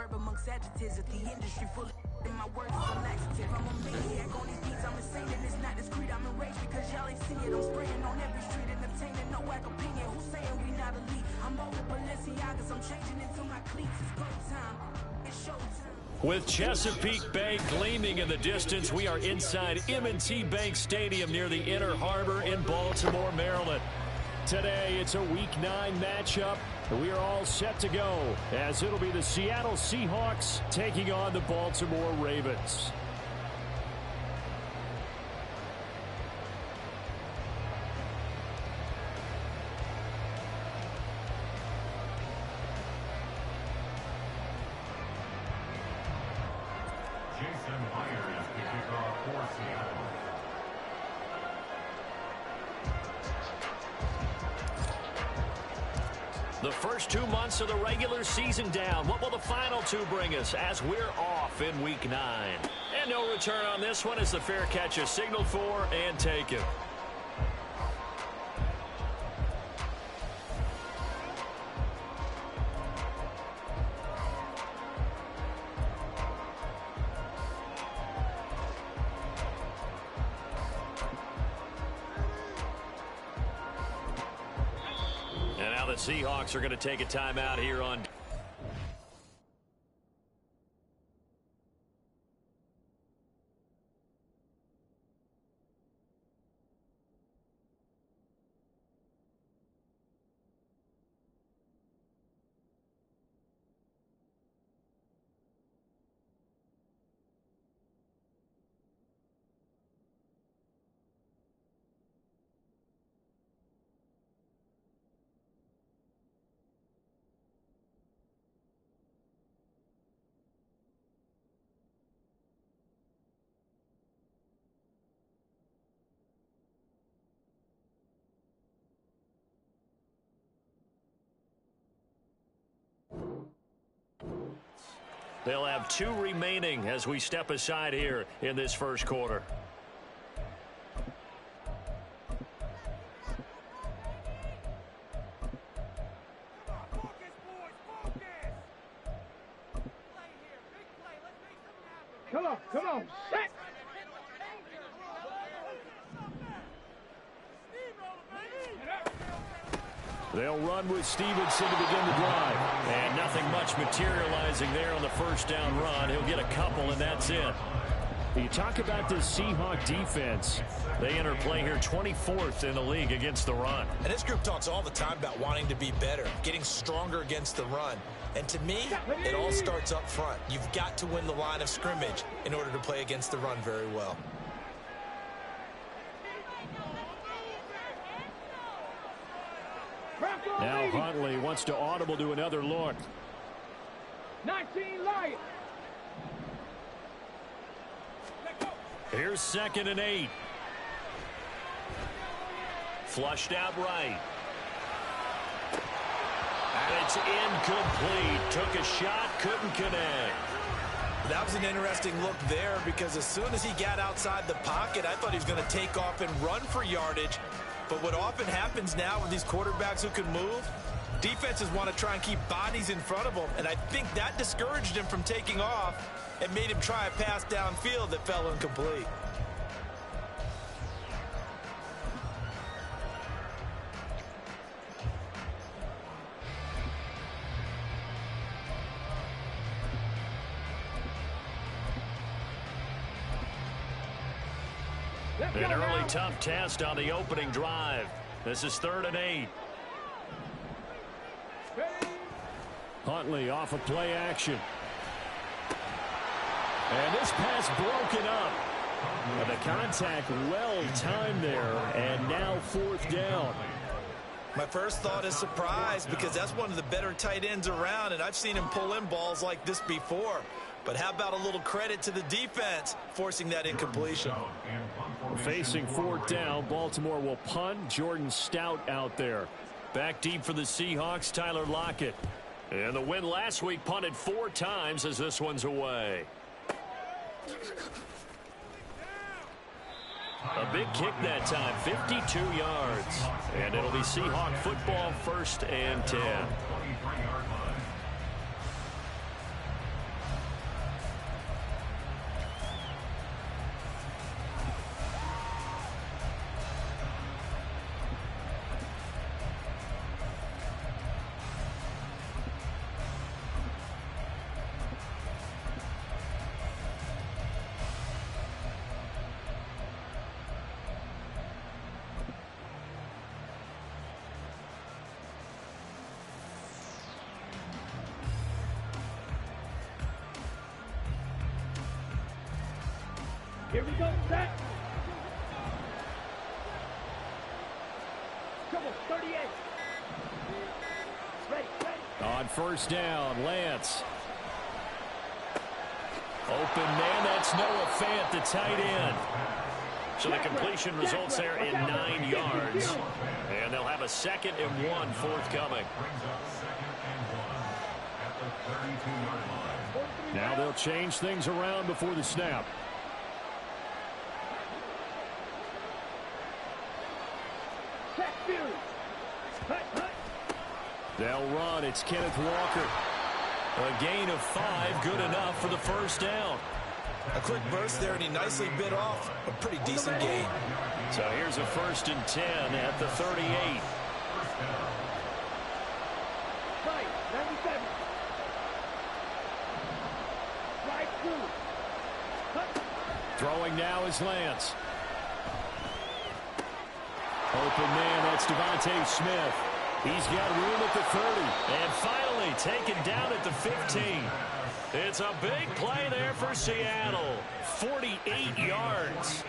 verb amongst adjectives. If the industry full of in my words is a laxative. I'm a maniac on these beats, I'm insane and it's not discreet. I'm enraged because y'all ain't see it. I'm spraying on every street and obtaining no whack opinion. Who's saying we not elite? I'm over Balenciagas, I'm changing into my cleats. It's go time, it's showtime. With Chesapeake Bay gleaming in the distance, we are inside M&T Bank Stadium near the Inner Harbor in Baltimore, Maryland. Today, it's a Week 9 matchup. We are all set to go, as it'll be the Seattle Seahawks taking on the Baltimore Ravens. The first 2 months of the regular season down. What will the final 2 bring us as we're off in Week 9? And no return on this one as the fair catch is signaled for and taken. Seahawks are going to take a timeout here on. They'll have 2 remaining as we step aside here in this first quarter. Come on, set! They'll run with Stevenson to begin the drive. And nothing much materializing there on the first down run. He'll get a couple, and that's it. You talk about this Seahawk defense. They enter play here 24th in the league against the run. And this group talks all the time about wanting to be better, getting stronger against the run. And to me, it all starts up front. You've got to win the line of scrimmage in order to play against the run very well. Now Huntley wants to audible to another look. 19 light. Here's 2nd and 8. Flushed out right. And it's incomplete. Took a shot, couldn't connect. That was an interesting look there because as soon as he got outside the pocket, I thought he was going to take off and run for yardage. But what often happens now with these quarterbacks who can move, defenses want to try and keep bodies in front of them. And I think that discouraged him from taking off and made him try a pass downfield that fell incomplete. An early tough test on the opening drive. This is 3rd and 8. Huntley off of play action. And this pass broken up. And the contact well timed there. And now 4th down. My first thought is surprise because that's one of the better tight ends around, and I've seen him pull in balls like this before. But how about a little credit to the defense forcing that incompletion? Facing 4th down, Baltimore will punt. Jordan Stout out there. Back deep for the Seahawks, Tyler Lockett. And the win last week punted 4 times as this one's away. A big kick that time, 52 yards. And it'll be Seahawk football, 1st and 10. Here we go, set. Come on, 38. Ready. On first down, Lance. Open man, that's Noah Fant, the tight end. So the completion results there in 9 yards. And they'll have a 2nd and 1 forthcoming. Now they'll change things around before the snap. They'll run. It's Kenneth Walker. A gain of 5, good enough for the first down. A quick burst there, and he nicely bit off a pretty decent gain. So here's a 1st and 10 at the 38. Right, 97. Right through. Throwing now is Lance. Open man, that's Devontae Smith. He's got room at the 30. And finally taken down at the 15. It's a big play there for Seattle. 48 yards.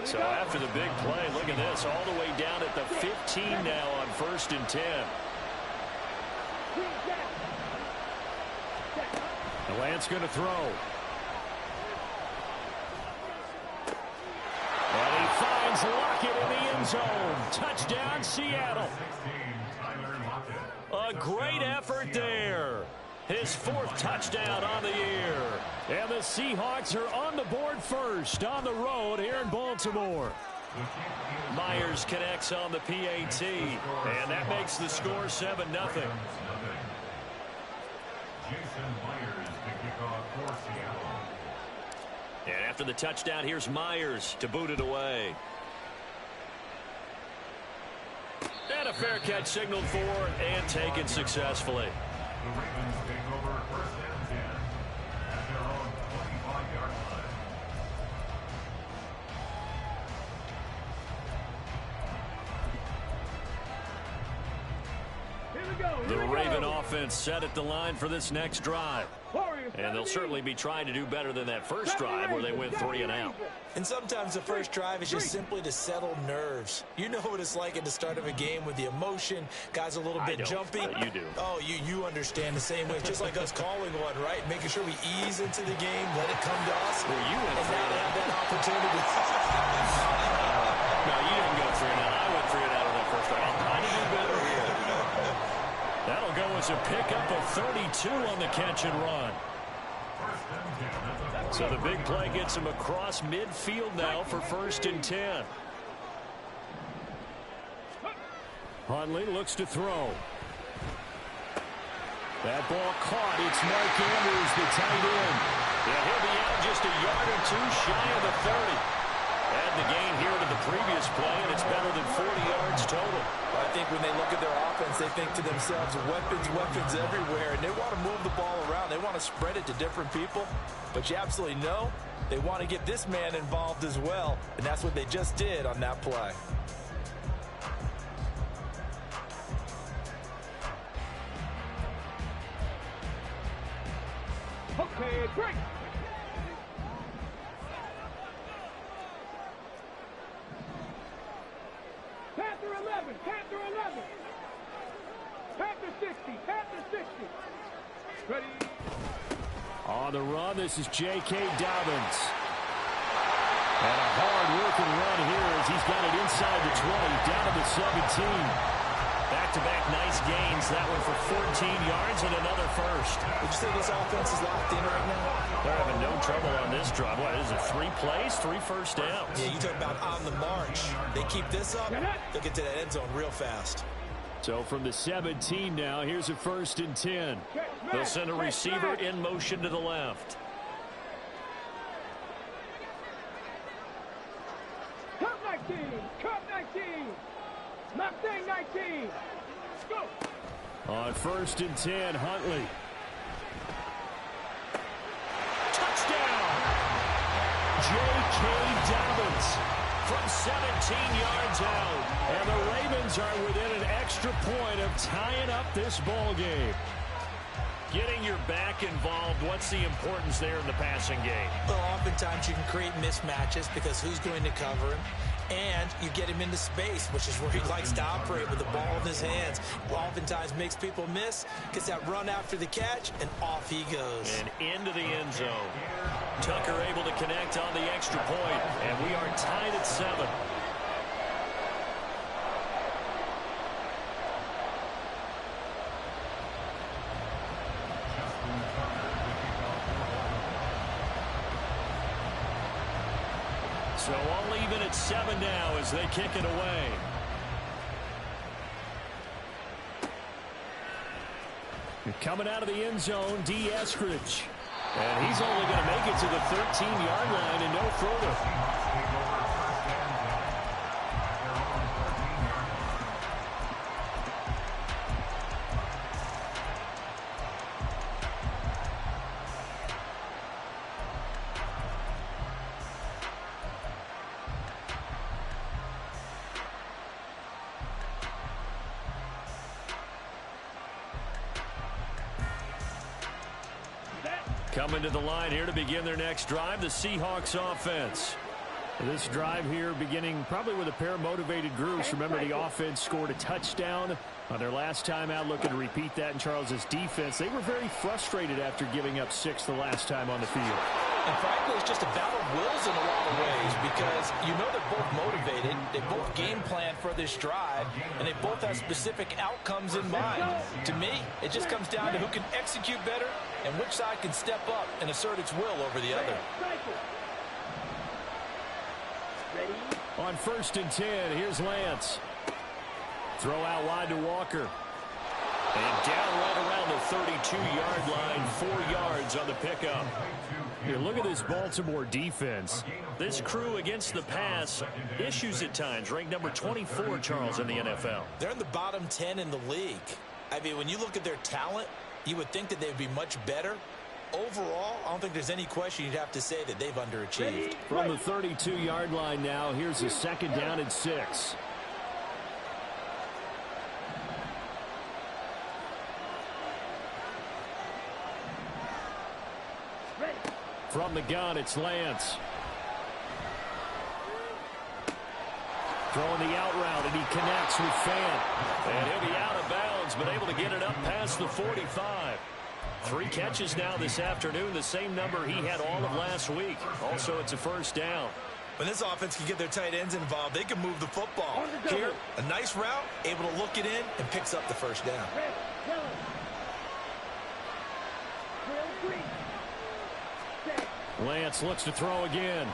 So after the big play, look at this. All the way down at the 15 now on 1st and 10. And Lance going to throw. And he finds Lockett in the end zone. Touchdown, Seattle. A great effort there. His 4th touchdown on the year. And the Seahawks are on the board first on the road here in Baltimore. Myers connects on the PAT. And that makes the score 7-0. And after the touchdown, here's Myers to boot it away. And a fair catch signaled for and taken successfully. The Ravens take over 1st and 10 at their own 25-yard line. Here we go. The Raven offense set at the line for this next drive. And they'll certainly be trying to do better than that first drive where they went 3 and out. And sometimes the first drive is just simply to settle nerves. You know what it's like at the start of a game with the emotion. Guys a little bit jumpy. You do. Oh, you understand the same way. It's just like us calling one, right? Making sure we ease into the game, let it come to us. Well, you went and through not that. have that opportunity. No, you didn't go 3 and out. I went 3 and out of that first drive. I'll try to do better here. That'll go as a pickup of 32 on the catch and run. So the big play gets him across midfield now for 1st and 10. Huntley looks to throw. That ball caught. It's Mark Andrews, the tight end. Yeah, he'll be out just a yard or 2 shy of the 30. And the gain here to the previous play, and it's better than 40 yards total. I think when they look at their offense, they think to themselves, weapons everywhere, and they want to move the ball around. They want to spread it to different people, but you absolutely know they want to get this man involved as well, and that's what they just did on that play. Okay, break. Panther 11, Panther 11. Panther 60, Panther 60. Ready. On the run, this is J.K. Dobbins. And a hard-working run here as he's got it inside the 20, down to the 17. Back-to-back nice gains. That one for 14 yards and another first. Would you say this offense is locked in right now? They're having no trouble on this drive. What is it, 3 plays, 3 first downs? Yeah, you talk about on the march. They keep this up, they'll get to that end zone real fast. So from the 17 now, here's a 1st and 10. They'll send a receiver in motion to the left. Cup 19, Cup 19. Mustang 19. Go. On 1st and 10, Huntley. Touchdown! J.K. Dobbins from 17 yards out. And the Ravens are within an extra point of tying up this ball game. Getting your back involved, what's the importance there in the passing game? Well, oftentimes you can create mismatches because who's going to cover him? And you get him into space, which is where he likes to operate with the ball in his hands. Oftentimes makes people miss, gets that run after the catch, and off he goes. And into the end zone. Tucker able to connect on the extra point, and we are tied at 7. So all even at 7 now as they kick it away. Coming out of the end zone, D. Eskridge. And he's only going to make it to the 13-yard line and no further. Coming to the line here to begin their next drive, the Seahawks offense. This drive here beginning probably with a pair of motivated groups. Remember, the offense scored a touchdown on their last time out. Looking to repeat that in Charles's defense. They were very frustrated after giving up 6 the last time on the field. And frankly, it's just a battle of wills in a lot of ways because you know they're both motivated. They both game plan for this drive, and they both have specific outcomes in mind. To me, it just comes down to who can execute better and which side can step up and assert its will over the other. On 1st and 10, here's Lance. Throw out wide to Walker. And down right around the 32-yard line, 4 yards on the pickup. Here, look at this Baltimore defense. This crew against the pass, issues at times. Ranked number 24, Charles, in the NFL. They're in the bottom 10 in the league. I mean, when you look at their talent, you would think that they'd be much better. Overall, I don't think there's any question you'd have to say that they've underachieved. From the 32-yard line now, here's a 2nd down and 6. From the gun, it's Lance. Throwing the out route, and he connects with Fant. And he'll be out of bounds, but able to get it up past the 45. 3 catches now this afternoon, the same number he had all of last week. Also, it's a 1st down. When this offense can get their tight ends involved, they can move the football. Here, a nice route, able to look it in, and picks up the 1st down. Lance looks to throw again.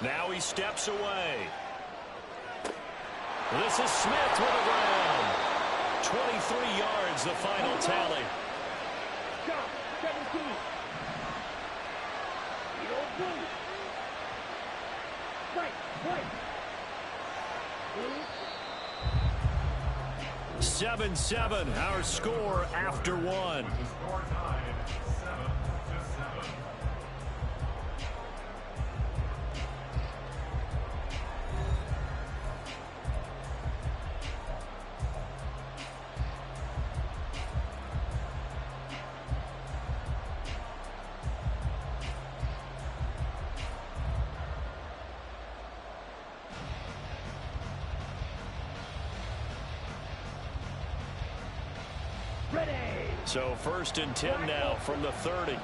Now he steps away. This is Smith with a ground. 23 yards, the final tally. 17. 7-7, our score after 1. The score tied 7-7. So 1st and 10 now from the 30.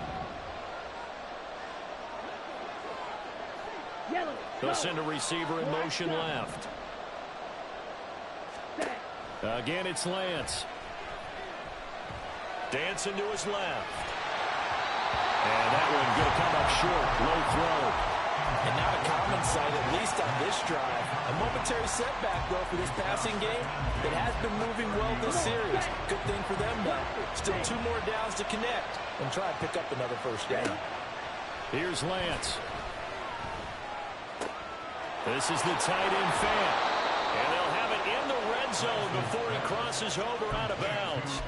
They'll send a receiver in motion left. Again, it's Lance. Dancing to his left. And that one going to come up short. Low throw. And not a common sight, at least on this drive. A momentary setback, though, for this passing game that has been moving well this series. Good thing for them, though. Still 2 more downs to connect and try and pick up another 1st down. Here's Lance. This is the tight end Fant. And they'll have it in the red zone before he crosses over out of bounds.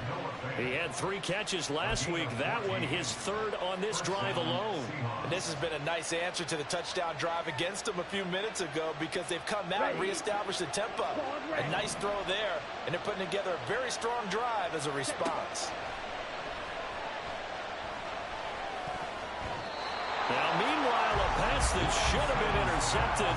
He had 3 catches last week. That one his 3rd on this drive alone. And this has been a nice answer to the touchdown drive against them a few minutes ago because they've come out and reestablished the tempo. A nice throw there, and they're putting together a very strong drive as a response. Now, meanwhile, a pass that should have been intercepted,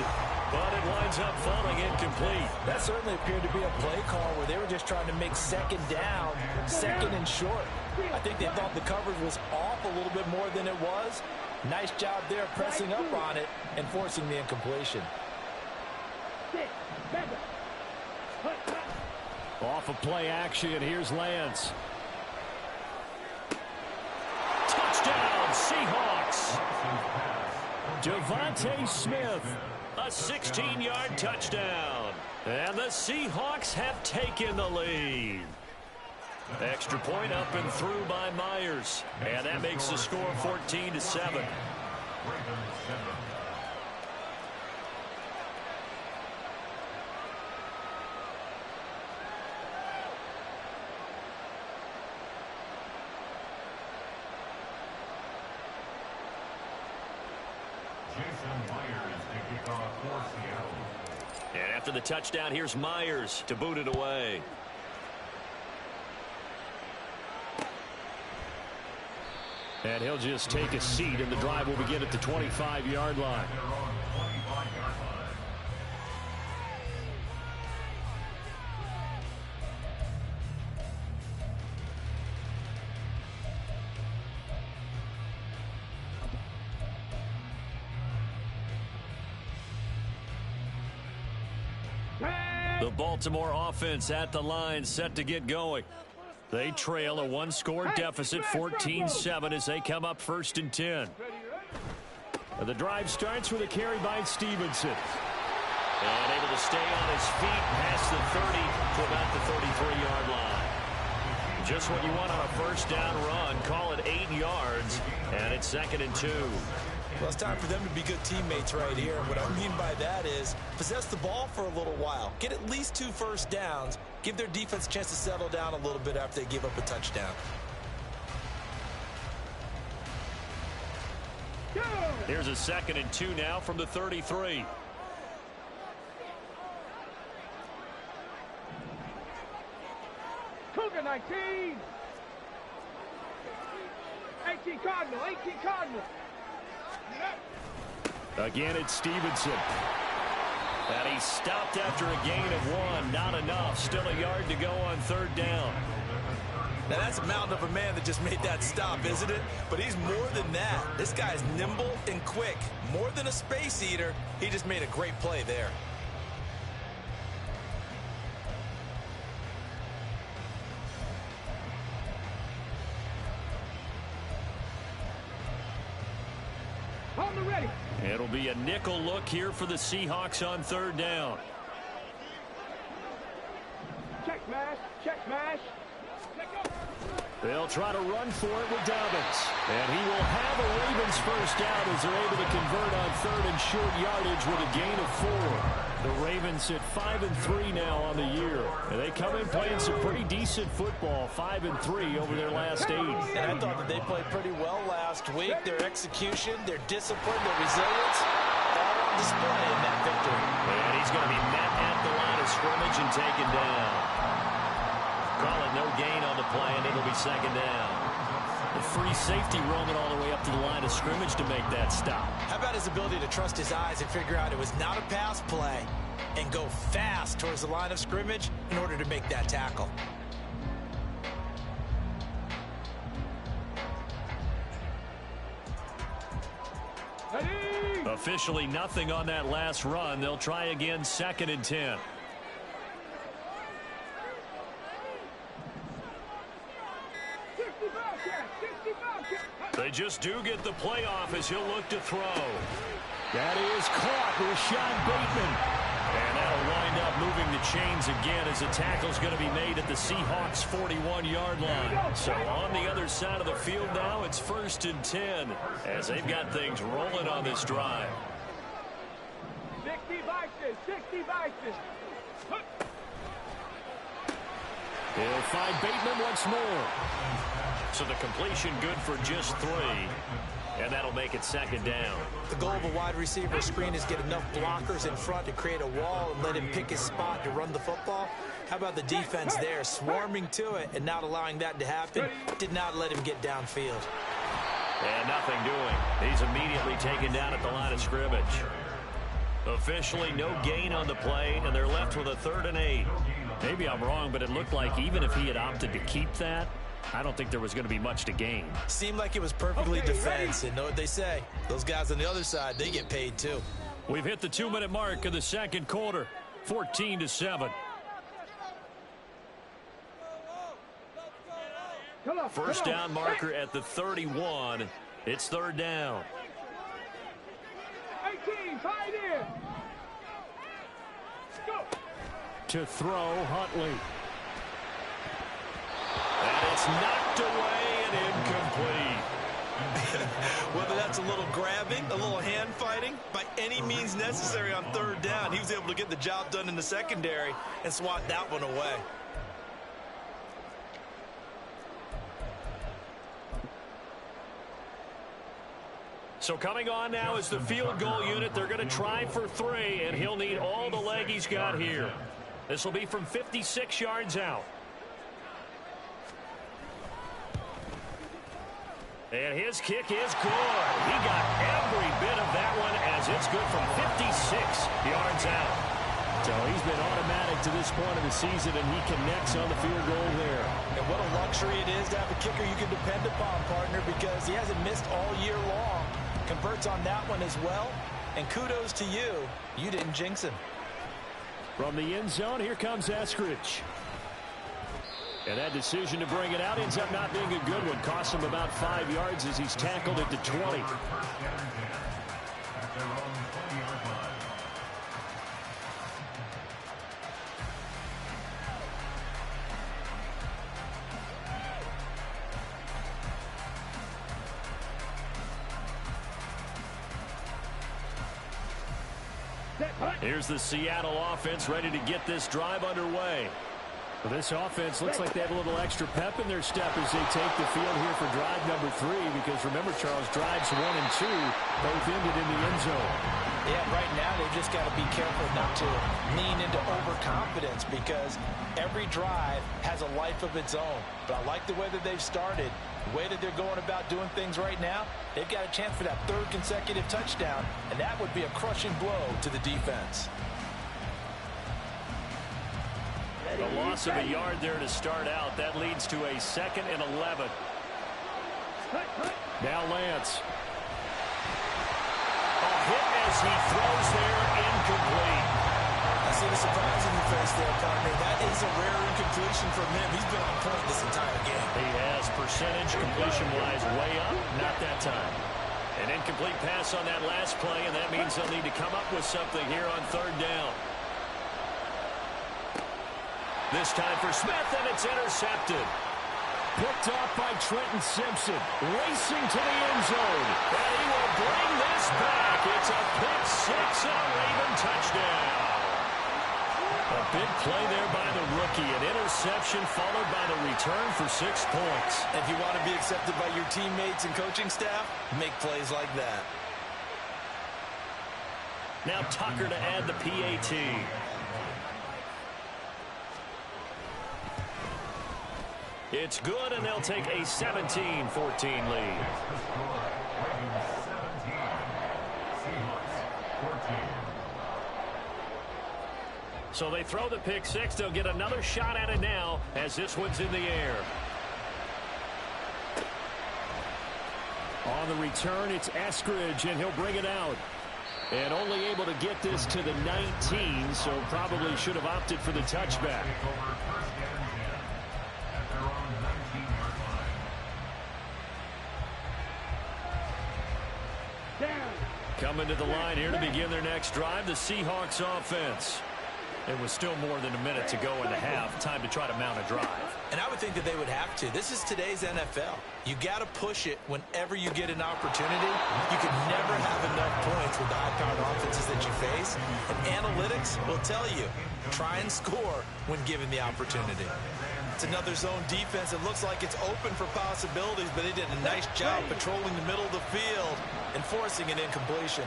but it winds up falling incomplete. That certainly appeared to be a play call where they were just trying to make 2nd down, 2nd and short. I think they thought the coverage was off a little bit more than it was. Nice job there pressing up on it and forcing the incompletion. Off of play action, here's Lance. Touchdown, Seahawks. Devontae Smith, a 16-yard touchdown. And the Seahawks have taken the lead. Extra point up and through by Myers. And that makes the score 14-7. And after the touchdown, here's Myers to boot it away. And he'll just take a seat, and the drive will begin at the 25-yard line. The Baltimore offense at the line, set to get going. They trail a 1-score deficit, 14-7, as they come up 1st and 10. The drive starts with a carry by Stevenson. And able to stay on his feet past the 30 to about the 33-yard line. Just what you want on a 1st down run. Call it 8 yards, and it's 2nd and 2. Well, it's time for them to be good teammates right here. What I mean by that is possess the ball for a little while. Get at least 2 first downs. Give their defense a chance to settle down a little bit after they give up a touchdown. Here's a 2nd and 2 now from the 33. Cougar 19. 18 Cardinal, 18 Cardinal. Again, it's Stevenson. And he stopped after a gain of 1. Not enough. Still a yard to go on 3rd down. Now, that's a mountain of a man that just made that stop, isn't it? But he's more than that. This guy's nimble and quick. More than a space eater, he just made a great play there. It'll be a nickel look here for the Seahawks on 3rd down. Check smash, check smash. They'll try to run for it with Dobbins. And he will have a Ravens 1st down as they're able to convert on 3rd and short yardage with a gain of 4. The Ravens sit 5-3 now on the year. And they come in playing some pretty decent football, 5-3 over their last 8. And I thought that they played pretty well last week. Their execution, their discipline, their resilience, all on display in that victory. And he's going to be met at the line of scrimmage and taken down. Call it no gain on the play, and it'll be 2nd down. The free safety roaming all the way up to the line of scrimmage to make that stop. How about his ability to trust his eyes and figure out it was not a pass play and go fast towards the line of scrimmage in order to make that tackle? Officially nothing on that last run. They'll try again 2nd and 10. They just do get the playoff as he'll look to throw. That is caught. Rashad Bateman. And that'll wind up moving the chains again as the tackle's going to be made at the Seahawks 41-yard line. So on the other side of the field now, it's 1st and 10 as they've got things rolling on this drive. 60 vices, 60 vices. He'll find Bateman once more. So the completion good for just 3. And that'll make it 2nd down. The goal of a wide receiver screen is get enough blockers in front to create a wall and let him pick his spot to run the football. How about the defense there, swarming to it and not allowing that to happen? Did not let him get downfield. And nothing doing. He's immediately taken down at the line of scrimmage. Officially no gain on the play, and they're left with a 3rd and 8. Maybe I'm wrong, but it looked like even if he had opted to keep that, I don't think there was going to be much to gain. Seemed like it was perfectly defense, and know what they say. Those guys on the other side, they get paid too. We've hit the 2-minute mark of the 2nd quarter, 14-7. First down marker at the 31. It's 3rd down. 18, tight end. Go. To throw, Huntley. And it's knocked away and incomplete. Whether that's a little grabbing, a little hand fighting, by any means necessary on 3rd down, he was able to get the job done in the secondary and swat that one away. So coming on now is the field goal unit. They're going to try for 3, and he'll need all the leg he's got here. This will be from 56 yards out. And his kick is good. He got every bit of that one as it's good from 56 yards out. So he's been automatic to this point of the season, and he connects on the field goal there. And what a luxury it is to have a kicker you can depend upon, partner, because he hasn't missed all year long. Converts on that one as well. And kudos to you. You didn't jinx him. From the end zone, here comes Eskridge. And that decision to bring it out ends up not being a good one. Cost him about 5 yards as he's tackled at the 20. Here's the Seattle offense ready to get this drive underway. Well, this offense looks like they have a little extra pep in their step as they take the field here for drive number 3, because remember, Charles, drives 1 and 2 both ended in the end zone. Yeah, right now they've just got to be careful not to lean into overconfidence, because every drive has a life of its own. But I like the way that they've started, the way that they're going about doing things right now. They've got a chance for that 3rd consecutive touchdown, and that would be a crushing blow to the defense. The loss of a yard there to start out. That leads to a 2nd and 11. Now Lance. A hit as he throws there, incomplete. I see the surprise in your face there, partner. That is a rare incompletion from him. He's been on point this entire game. He has percentage completion-wise way up. Not that time. An incomplete pass on that last play, and that means they'll need to come up with something here on 3rd down. This time for Smith, and it's intercepted. Picked off by Trenton Simpson. Racing to the end zone. And he will bring this back. It's a pick 6 and a Raven touchdown. A big play there by the rookie. An interception followed by the return for 6 points. If you want to be accepted by your teammates and coaching staff, make plays like that. Now Tucker to add the PAT. It's good, and they'll take a 17-14 lead. So they throw the pick 6. They'll get another shot at it now as this one's in the air. On the return, it's Eskridge, and he'll bring it out. And only able to get this to the 19, so probably should have opted for the touchback. Coming to the line here to begin their next drive, the Seahawks offense. It was still more than a minute to go in the half. Time to try to mount a drive. And I would think that they would have to. This is today's NFL. You got to push it whenever you get an opportunity. You can never have enough points with the high-powered offenses that you face. And analytics will tell you, try and score when given the opportunity. It's another zone defense. It looks like it's open for possibilities, but they did a nice job patrolling the middle of the field and forcing an incompletion.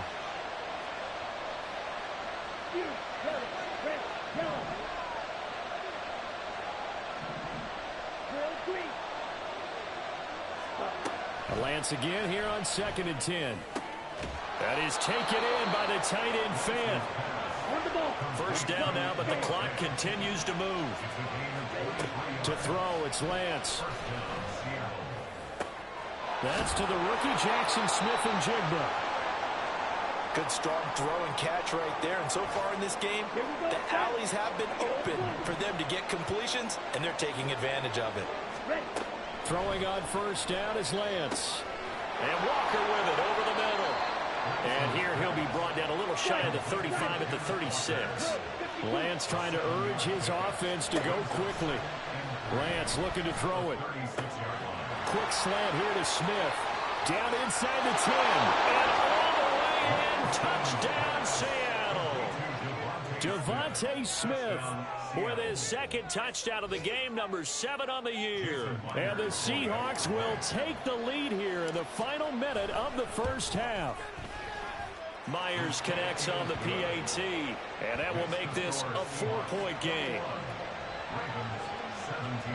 Lance again here on 2nd and 10. That is taken in by the tight end Fant. First down now, but the clock continues to move. To throw, it's Lance. That's to the rookie Jackson Smith and Jigba. Good strong throw and catch right there. And so far in this game, the alleys have been open for them to get completions, and they're taking advantage of it. Throwing on first down is Lance. And Walker with it over the middle. And here he'll be brought down a little shy of the 35 at the 36. Lance trying to urge his offense to go quickly. Lance looking to throw it. Quick slant here to Smith. Down inside the 10. And all the way in. Touchdown, Seattle. Devontae Smith with his second touchdown of the game, number 7 on the year. And the Seahawks will take the lead here in the final minute of the first half. Myers connects on the PAT, and that will make this a 4-point game. Ravens 17.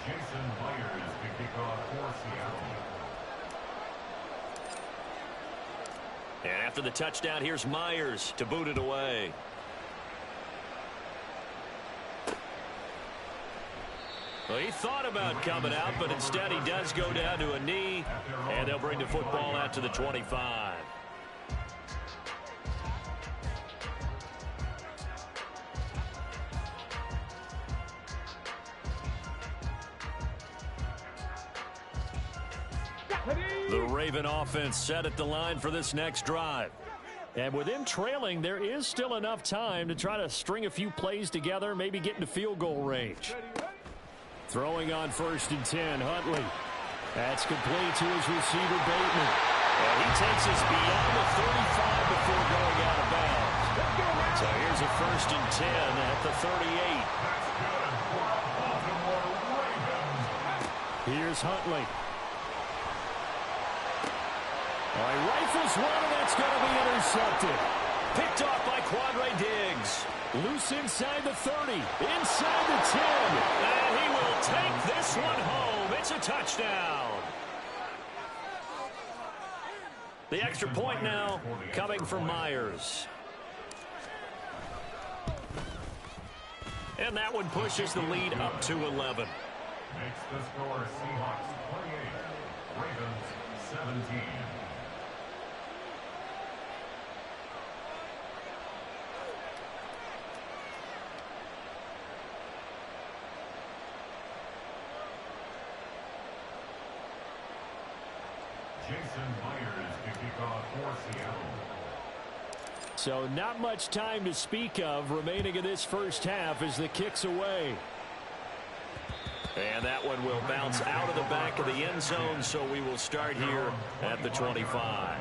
Jason Myers to kick off for Seattle. And after the touchdown, here's Myers to boot it away. Well, he thought about coming out, but instead he does go down to a knee, and they'll bring the football out to the 25. The Raven offense set at the line for this next drive. And with them trailing, there is still enough time to try to string a few plays together, maybe get into field goal range. Throwing on 1st and 10, Huntley. That's complete to his receiver, Bateman. And he takes us beyond the 35 before going out of bounds. So here's a 1st and 10 at the 38. Here's Huntley. All right, rifles one, and that's going to be intercepted. Picked off by Quandre Diggs. Loose inside the 30, inside the 10. And he will take this one home. It's a touchdown. The extra point now coming from Myers. And that one pushes the lead up to 11. Makes the score Seahawks 28, Ravens 17. Jason Myers to kick off for Seattle. So not much time to speak of remaining in this first half as the kick's away. And that one will bounce out of the back of the end zone, so we will start here at the 25.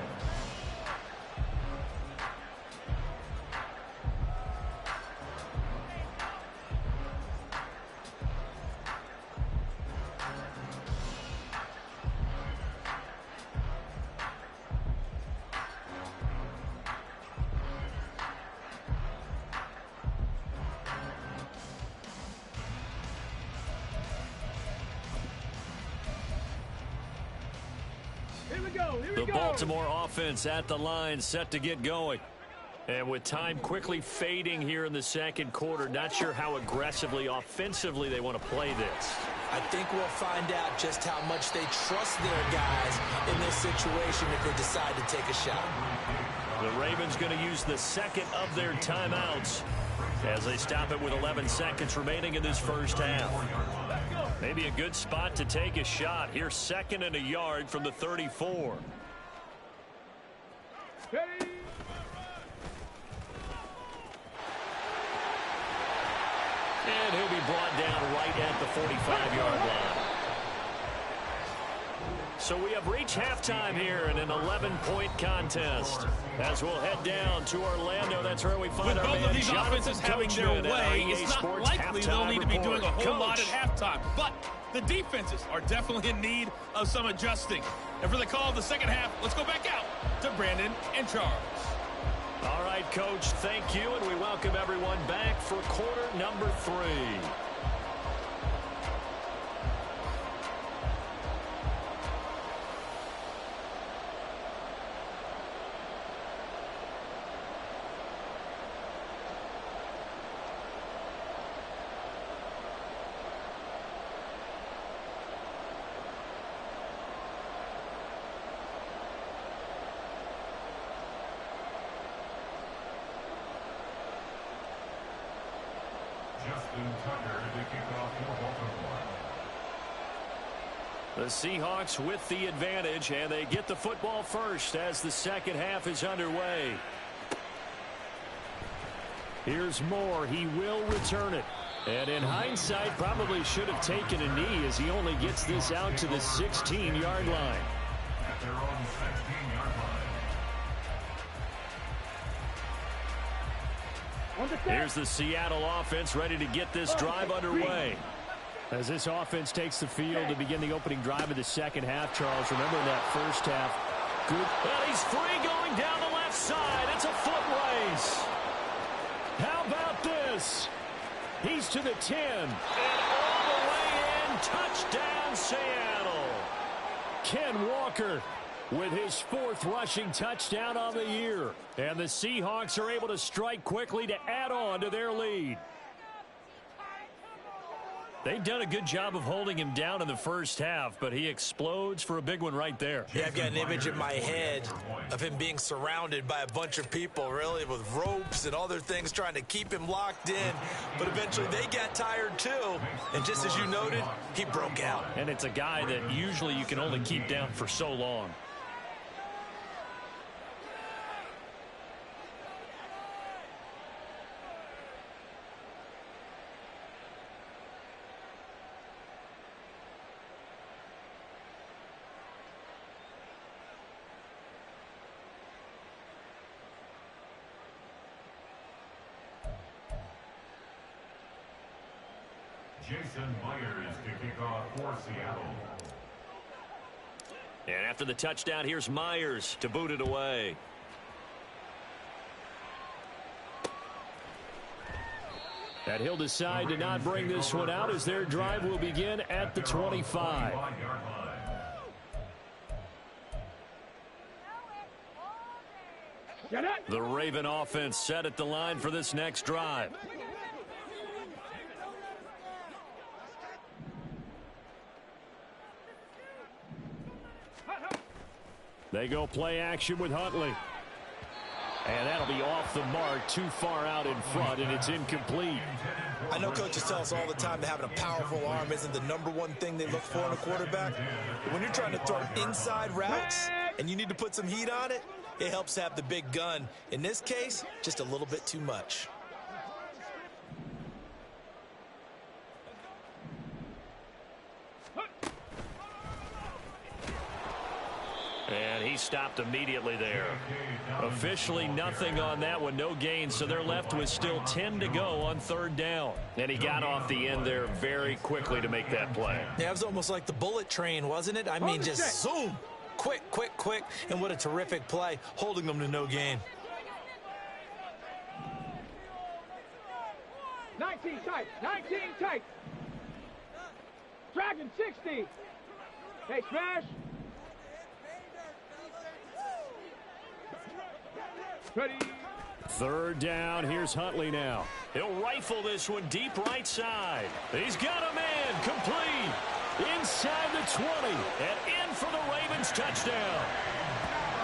The Baltimore offense at the line, set to get going. And with time quickly fading here in the second quarter, not sure how aggressively, offensively they want to play this. I think we'll find out just how much they trust their guys in this situation if they decide to take a shot. The Ravens going to use the second of their timeouts as they stop it with 11 seconds remaining in this first half. Maybe a good spot to take a shot. Here's 2nd and a yard from the 34. And he'll be brought down right at the 45-yard line. So we have reached halftime here in an 11-point contest. As we'll head down to Orlando, that's where we find our man, both of these offenses having their way, it's not likely they'll need to be doing a whole lot at halftime. But the defenses are definitely in need of some adjusting. And for the call of the second half, let's go back out to Brandon and Charles. All right, Coach, thank you, and we welcome everyone back for quarter number 3. The Seahawks with the advantage, and they get the football first as the second half is underway. Here's Moore. He will return it. And in hindsight, probably should have taken a knee as he only gets this out to the 16-yard line. At their own 16-yard line. Here's the Seattle offense ready to get this drive underway. As this offense takes the field to begin the opening drive of the second half, Charles, remember that first half. Good. And he's free going down the left side. It's a foot race. How about this? He's to the 10. And all the way in. Touchdown, Seattle. Ken Walker with his 4th rushing touchdown on the year. And the Seahawks are able to strike quickly to add on to their lead. They've done a good job of holding him down in the first half, but he explodes for a big one right there. Yeah, I've got an image in my head of him being surrounded by a bunch of people, really, with ropes and other things trying to keep him locked in. But eventually they got tired, too. And just as you noted, he broke out. And it's a guy that usually you can only keep down for so long. Jason Myers to kick off for Seattle. And after the touchdown, here's Myers to boot it away. And he'll decide to not bring this one out as their drive will begin at the 25. The Raven offense set at the line for this next drive. They go play action with Huntley. And that'll be off the mark, too far out in front, and it's incomplete. I know coaches tell us all the time that having a powerful arm isn't the #1 thing they look for in a quarterback. But when you're trying to throw inside routes and you need to put some heat on it, it helps have the big gun. In this case, just a little bit too much. And he stopped immediately there. Officially nothing on that one, no gain, so they're left with still 10 to go on 3rd down. And he got off the end there very quickly to make that play. Yeah, it was almost like the bullet train, wasn't it? I mean, just zoom. Quick, quick, quick. And what a terrific play, holding them to no gain. 19 tight, 19 tight. Dragon 60. Hey, smash. Ready. 3rd down. Here's Huntley now. He'll rifle this one deep right side. He's got a man complete. Inside the 20. And in for the Ravens touchdown.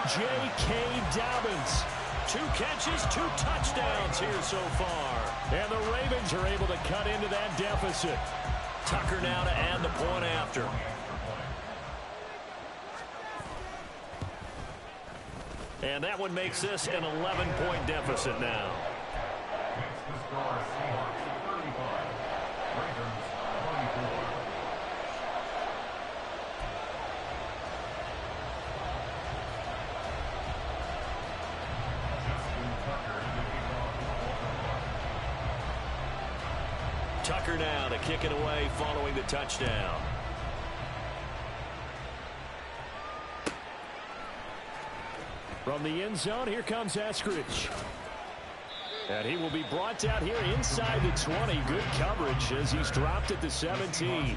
J.K. Dobbins. 2 catches, 2 touchdowns here so far. And the Ravens are able to cut into that deficit. Tucker now to add the point after. And that one makes this an 11-point deficit now. Tucker now to kick it away following the touchdown. From the end zone, here comes Eskridge. And he will be brought down here inside the 20. Good coverage as he's dropped at the 17.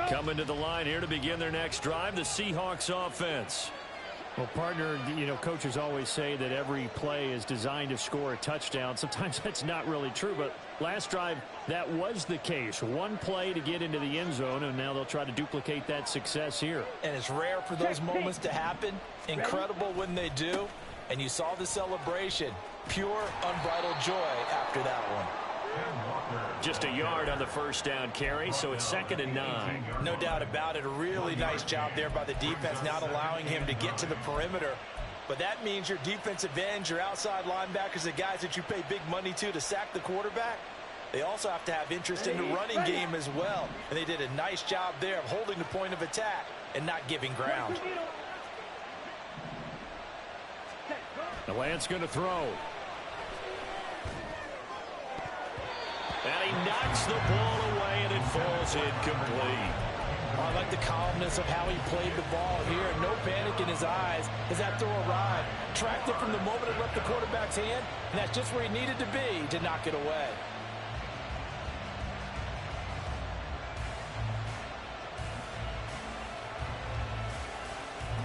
Coming to the line here to begin their next drive, the Seahawks offense. Well, partner, coaches always say that every play is designed to score a touchdown. Sometimes that's not really true, but last drive, that was the case. One play to get into the end zone, and now they'll try to duplicate that success here. And it's rare for those moments to happen. Incredible when they do. And you saw the celebration. Pure, unbridled joy after that one. Just a yard on the first down carry, so it's 2nd and 9. No doubt about it. A really nice job there by the defense, not allowing him to get to the perimeter. But that means your defensive ends, your outside linebackers, the guys that you pay big money to sack the quarterback, they also have to have interest in the running game as well. And they did a nice job there of holding the point of attack and not giving ground. The Lance going to throw. And he knocks the ball away, and it falls incomplete. I like the calmness of how he played the ball here. No panic in his eyes as that throw arrived. Tracked it from the moment it left the quarterback's hand, and that's just where he needed to be to knock it away.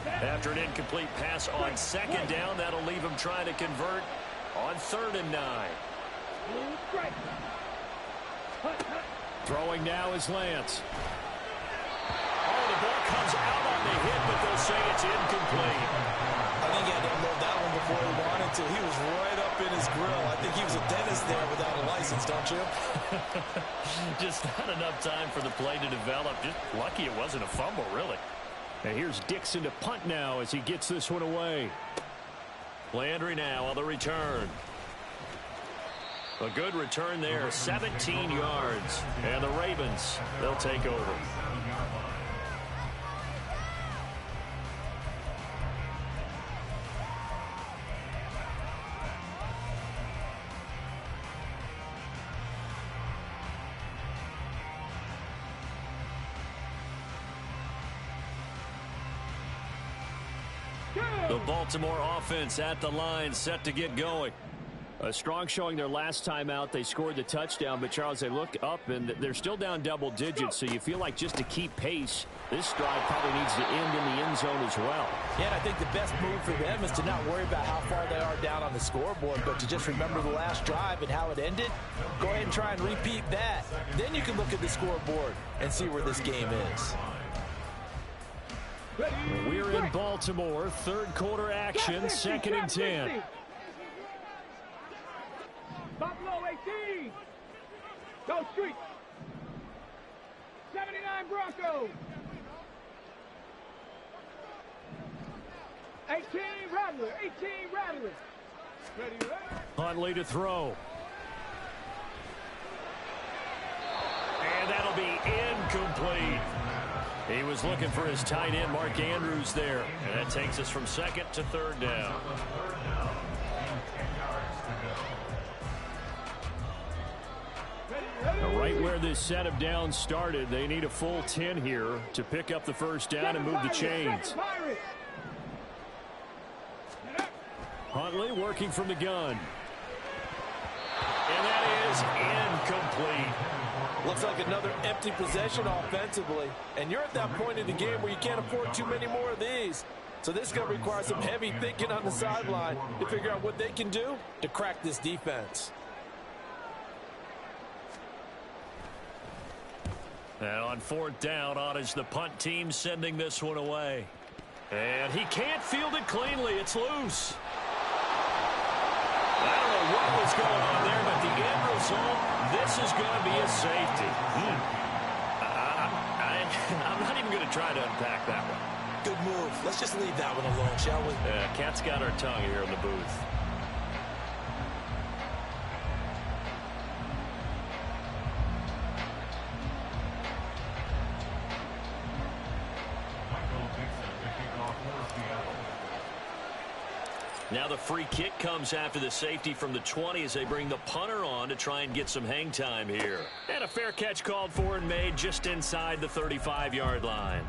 After an incomplete pass on 2nd down, that'll leave him trying to convert on 3rd and 9. Throwing now is Lance. Oh, the ball comes out on the hit, but they'll say it's incomplete. I think he had to unload that one before he wanted to. He was right up in his grill. I think he was a dentist there without a license, don't you? Just not enough time for the play to develop. Just lucky it wasn't a fumble, really. And here's Dixon to punt now as he gets this one away. Landry now on the return. A good return there, 17 yards. And the Ravens, they'll take over. The Baltimore offense at the line, set to get going. A strong showing their last time out. They scored the touchdown, but Charles, they look up and they're still down double digits, so you feel like just to keep pace, this drive probably needs to end in the end zone as well. Yeah, and I think the best move for them is to not worry about how far they are down on the scoreboard, but to just remember the last drive and how it ended. Go ahead and try and repeat that. Then you can look at the scoreboard and see where this game is. We're in Baltimore, third quarter action, 2nd and 10. Buffalo 18. Go Street. 79 Broncos. 18 Rattler. 18 Rattler. Ready, ready. Huntley to throw. And that'll be incomplete. He was looking for his tight end, Mark Andrews, there. And that takes us from 2nd to 3rd down. Right where this set of downs started, they need a full 10 here to pick up the first down and move the chains. Huntley working from the gun. And that is incomplete. Looks like another empty possession offensively. And you're at that point in the game where you can't afford too many more of these. So this is going to require some heavy thinking on the sideline to figure out what they can do to crack this defense. And on 4th down, on is the punt team sending this one away. And he can't field it cleanly. It's loose. I don't know what was going on there, but the end result, this is going to be a safety. going to try to unpack that one. Good move. Let's just leave that one alone, shall we? Cat's got our tongue here in the booth. Now the free kick comes after the safety from the 20 as they bring the punter on to try and get some hang time here. And a fair catch called for and made just inside the 35-yard line.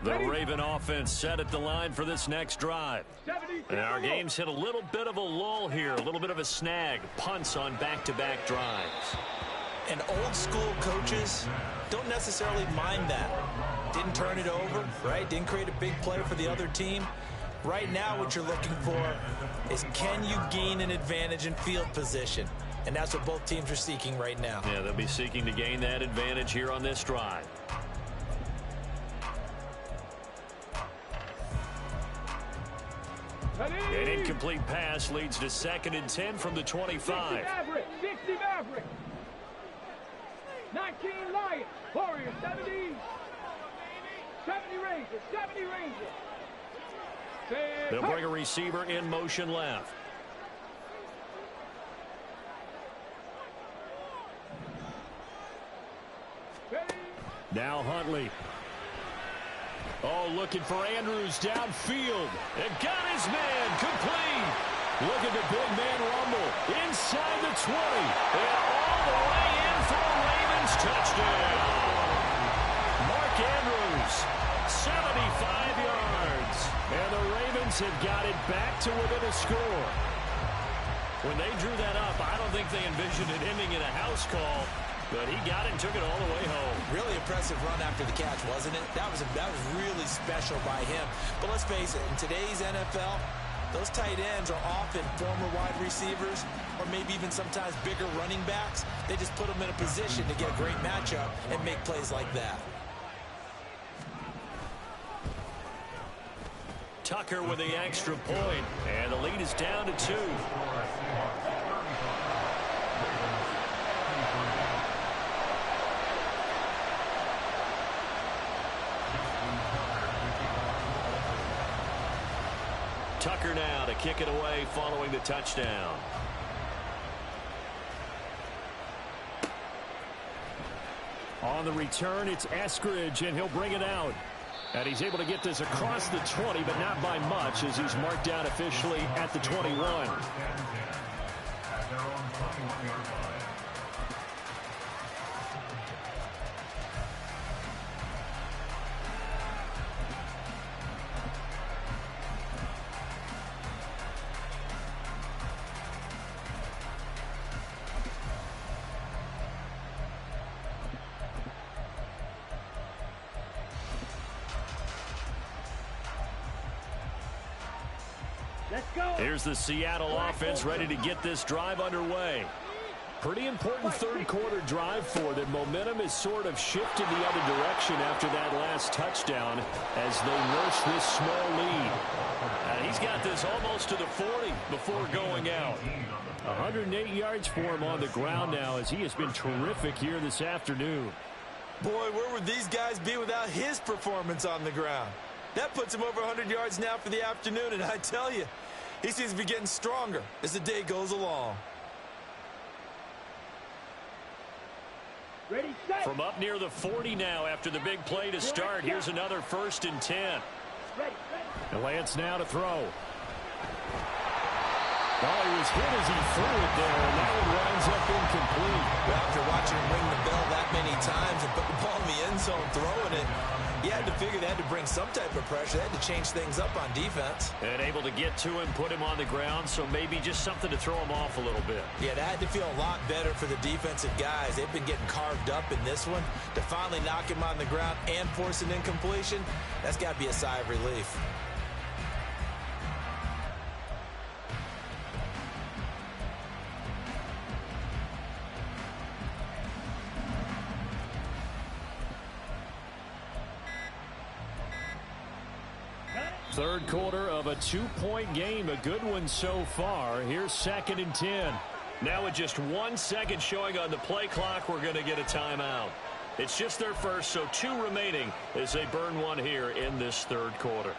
The Raven offense set at the line for this next drive. And our game's hit a little bit of a lull here, a little bit of a snag. Punts on back-to-back drives. And old-school coaches don't necessarily mind that. Didn't turn it over, right? Didn't create a big play for the other team. Right now what you're looking for is can you gain an advantage in field position? And that's what both teams are seeking right now. Yeah, they'll be seeking to gain that advantage here on this drive. An incomplete pass leads to 2nd and 10 from the 25. 60 Maverick. 19 Lions. Warriors 70. 70 Rangers. 70 Rangers. They'll bring a receiver in motion left. Now Huntley. Oh, looking for Andrews downfield. And got his man complete. Look at the big man rumble. Inside the 20. And all the way in for a Ravens touchdown. Mark Andrews, 75 yards. And the Ravens have got it back to within a score. When they drew that up, I don't think they envisioned it ending in a house call. But he got it and took it all the way home. Really impressive run after the catch, wasn't it? That was really special by him. But let's face it, in today's NFL, those tight ends are often former wide receivers or maybe even sometimes bigger running backs. They just put them in a position to get a great matchup and make plays like that. Tucker with the extra point, and the lead is down to 2. Tucker now to kick it away following the touchdown. On the return, it's Eskridge, and he'll bring it out. And he's able to get this across the 20, but not by much, as he's marked down officially at the 21. Here's the Seattle offense ready to get this drive underway. Pretty important third quarter drive for them. Momentum is sort of shifted the other direction after that last touchdown as they nurse this small lead. And he's got this almost to the 40 before going out. 108 yards for him on the ground now as he has been terrific here this afternoon. Boy, where would these guys be without his performance on the ground? That puts him over 100 yards now for the afternoon, and I tell you, he seems to be getting stronger as the day goes along. Ready, set. From up near the 40 now after the big play to start. Here's another 1st and 10. Ready. And Lance now to throw. Well, he was hit as he threw it there, and that one winds up incomplete. Well, after watching him ring the bell that many times and put the ball in the end zone throwing it, you had to figure they had to bring some type of pressure. They had to change things up on defense. And able to get to him, put him on the ground, so maybe just something to throw him off a little bit. Yeah, that had to feel a lot better for the defensive guys. They've been getting carved up in this one. To finally knock him on the ground and force an incompletion, that's got to be a sigh of relief. Third quarter of a 2-point game. A good one so far. Here's 2nd and 10. Now with just 1 second showing on the play clock, we're going to get a timeout. It's just their first, so 2 remaining as they burn one here in this third quarter.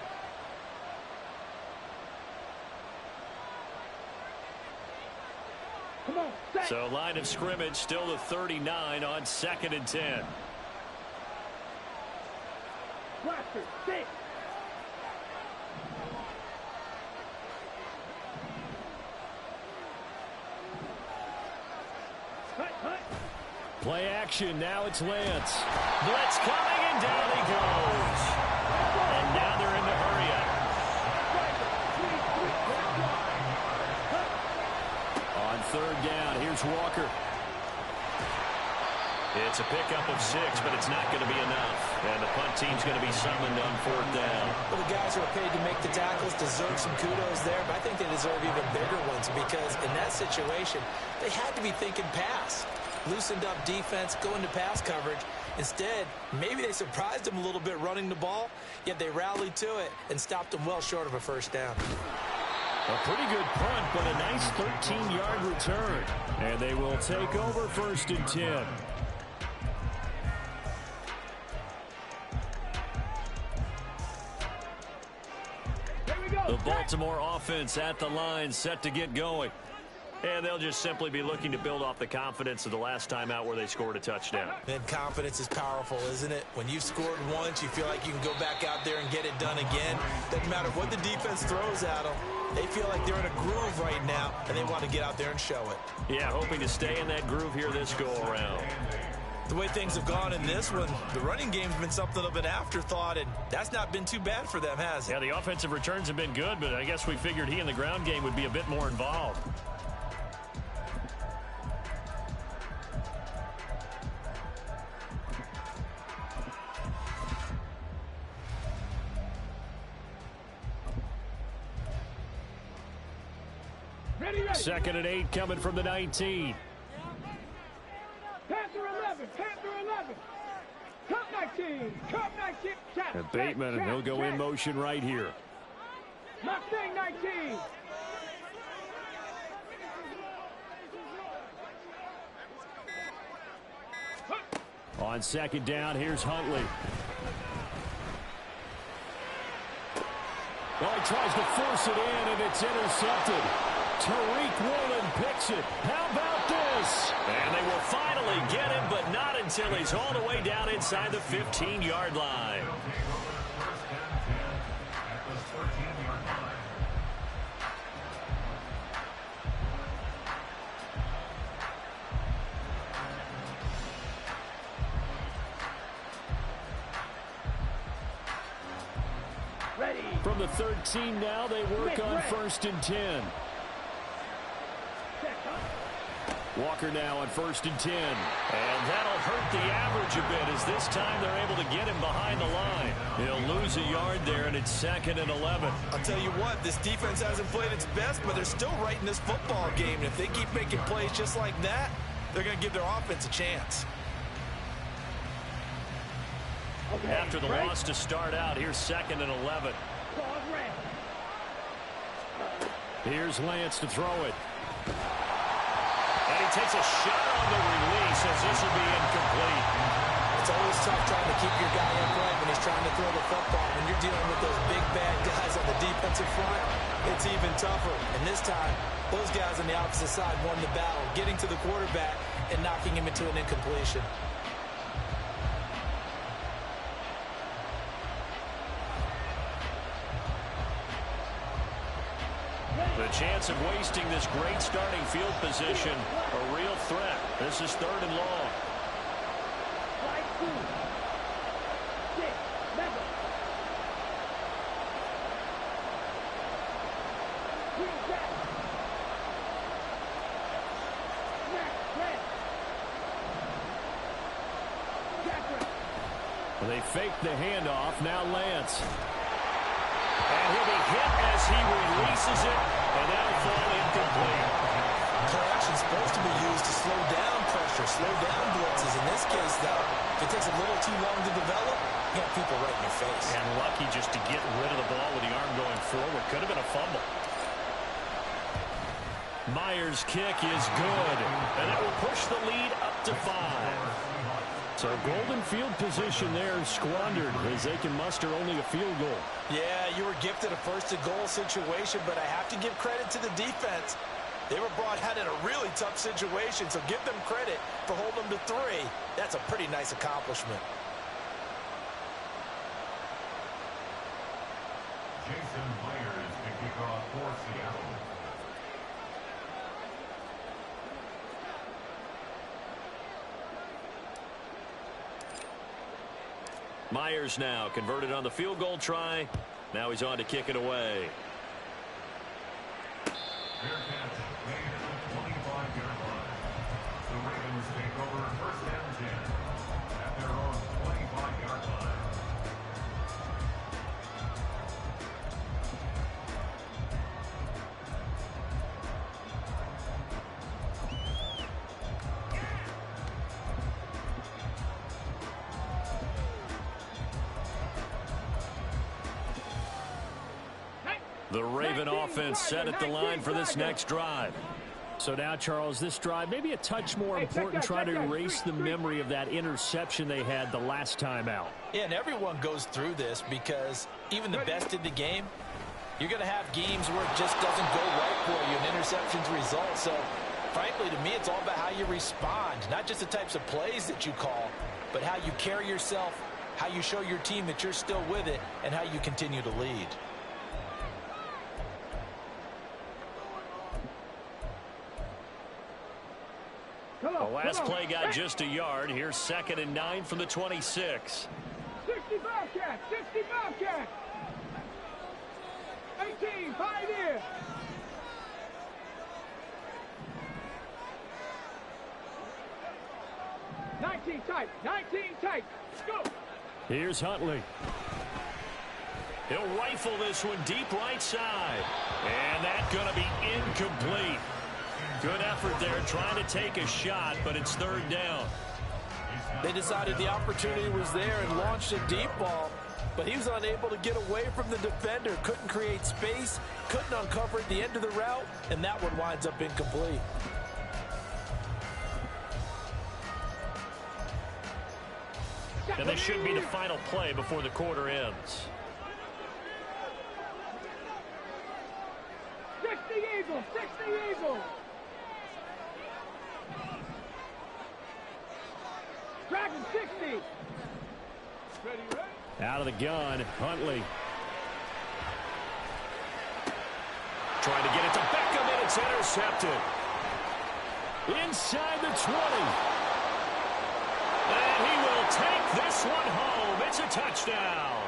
Come on, set. So line of scrimmage still the 39 on 2nd and 10. Blaster, sit. Hut, hut. Play action. Now it's Lance. Blitz coming, and down he goes. And now they're in the hurry up. On 3rd down, here's Walker. It's a pickup of 6, but it's not going to be enough. And the punt team's going to be summoned on 4th down. Well, the guys who are paid to make the tackles deserve some kudos there, but I think they deserve even bigger ones because in that situation, they had to be thinking pass. Loosened up defense, go into pass coverage. Instead, maybe they surprised them a little bit running the ball, yet they rallied to it and stopped them well short of a 1st down. A pretty good punt, but a nice 13-yard return. And they will take over 1st and 10. The Baltimore offense at the line, set to get going. And they'll just simply be looking to build off the confidence of the last time out where they scored a touchdown. And confidence is powerful, isn't it? When you've scored once, you feel like you can go back out there and get it done again. Doesn't matter what the defense throws at them. They feel like they're in a groove right now, and they want to get out there and show it. Yeah, hoping to stay in that groove here this go-around. The way things have gone in this one, the running game's been something of an afterthought, and that's not been too bad for them, has it? Yeah, the offensive returns have been good, but I guess we figured he in the ground game would be a bit more involved. Ready, ready. 2nd and 8 coming from the 19. Panther 11, Panther 11. Cup 19, Cup 19. Check, And Bateman, and he'll go in motion right here. Mustang 19. On 2nd down, here's Huntley. Well, he tries to force it in, and it's intercepted. Tariq Woolen picks it. How about this? And they will finally get him, but not until he's all the way down inside the 15-yard line. Ready. From the 13 now, they work on 1st and 10. Walker now on 1st and 10. And that'll hurt the average a bit as this time they're able to get him behind the line. He'll lose a yard there, and it's 2nd and 11. I'll tell you what, this defense hasn't played its best, but they're still right in this football game. And if they keep making plays just like that, they're going to give their offense a chance. Okay, After the loss to start out, here's 2nd and 11. Here's Lance to throw it. And he takes a shot on the release as this will be incomplete. It's always tough trying to keep your guy upright when he's trying to throw the football. When you're dealing with those big, bad guys on the defensive front, it's even tougher. And this time, those guys on the opposite side won the battle, getting to the quarterback and knocking him into an incompletion. The chance of wasting this great starting field position, a real threat. This is 3rd and long. They fake the handoff. Now Lance. And he'll be hit as he releases it, and that'll fall incomplete. Play action's supposed to be used to slow down pressure, slow down blitzes. In this case, though, If it takes a little too long to develop, you have people right in your face. And lucky just to get rid of the ball with the arm going forward. Could have been a fumble. Myers' kick is good, and that will push the lead up to 5. So golden field position there squandered as they can muster only a field goal. Yeah, you were gifted a first-and-goal situation, but I have to give credit to the defense. They were brought out in a really tough situation, so give them credit for holding them to 3. That's a pretty nice accomplishment. Jason Myers to kick off for Seattle. Myers now converted on the field goal try. Now he's on to kick it away. Fair catch made at the 25-yard line. The Ravens take over first and 10 at their own 25-yard line. The Raven offense set at the line for this next drive. So now, Charles, this drive maybe a touch more important, trying to erase the memory of that interception they had the last time out. Yeah, and everyone goes through this because even the best in the game, you're going to have games where it just doesn't go right for you and interceptions result. So, frankly, to me, it's all about how you respond, not just the types of plays that you call, but how you carry yourself, how you show your team that you're still with it, and how you continue to lead. The last play got just a yard. Here's 2nd and 9 from the 26. 60 Bobcat, 60 Bobcat. 18, 5 here. Tight, 19 tight. Go. Here's Huntley. He'll rifle this one deep right side. And that's going to be incomplete. Good effort there trying to take a shot, but it's 3rd down. They decided the opportunity was there and launched a deep ball, but he was unable to get away from the defender. Couldn't create space, couldn't uncover at the end of the route, and that one winds up incomplete. And this should be the final play before the quarter ends. 60 Eagles, 60 Eagles. Dragon 60. Ready? Out of the gun, Huntley. Trying to get it to Beckham, and it's intercepted. Inside the 20. And he will take this one home. It's a touchdown.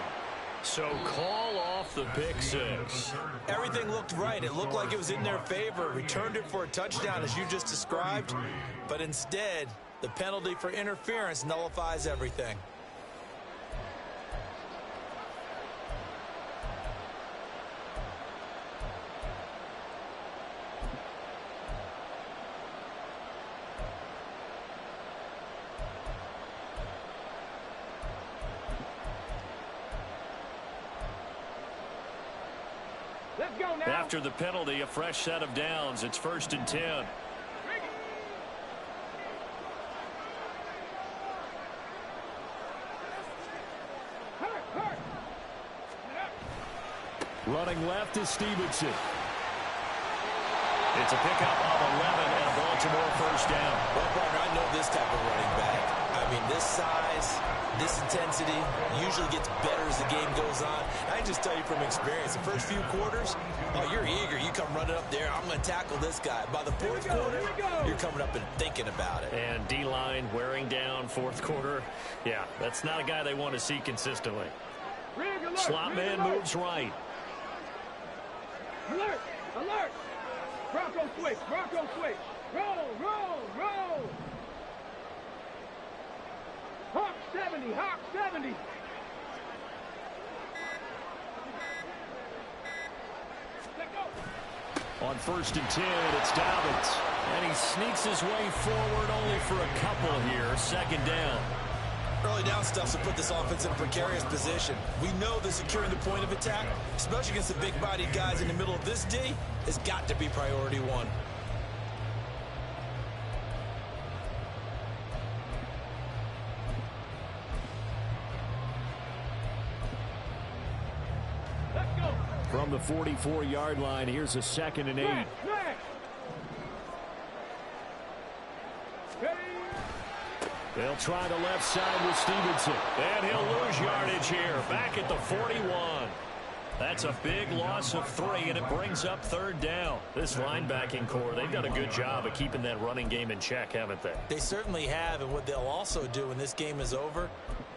So call off the pick six. Everything looked right. It looked like it was in their favor. Returned it for a touchdown, as you just described. But instead, the penalty for interference nullifies everything. Let's go now. After the penalty, a fresh set of downs. It's 1st and 10. Running left is Stevenson. It's a pickup of 11 and a Baltimore first down. Well, partner, I know this type of running back. I mean, this size, this intensity usually gets better as the game goes on. I can just tell you from experience, the first few quarters, oh, you're eager. You come running up there, I'm going to tackle this guy. By the fourth quarter, you're coming up and thinking about it. And D-line wearing down fourth quarter. Yeah, that's not a guy they want to see consistently. Slot man moves right. Alert! Alert! Bronco switch! Bronco switch! Roll! Roll! Roll! Hawk 70! Hawk 70! Let go! On 1st and 10, it's Dobbins. And he sneaks his way forward only for a couple here. 2nd down. Early down stuff to put this offense in a precarious position. We know that securing the point of attack, especially against the big-bodied guys in the middle of this D, has got to be priority one. Let's go. From the 44-yard line, here's a 2nd and 8. Smash. Ready. They'll try the left side with Stevenson. And he'll lose yardage here. Back at the 41. That's a big loss of 3, and it brings up 3rd down. This linebacking core, they've done a good job of keeping that running game in check, haven't they? They certainly have, and what they'll also do when this game is over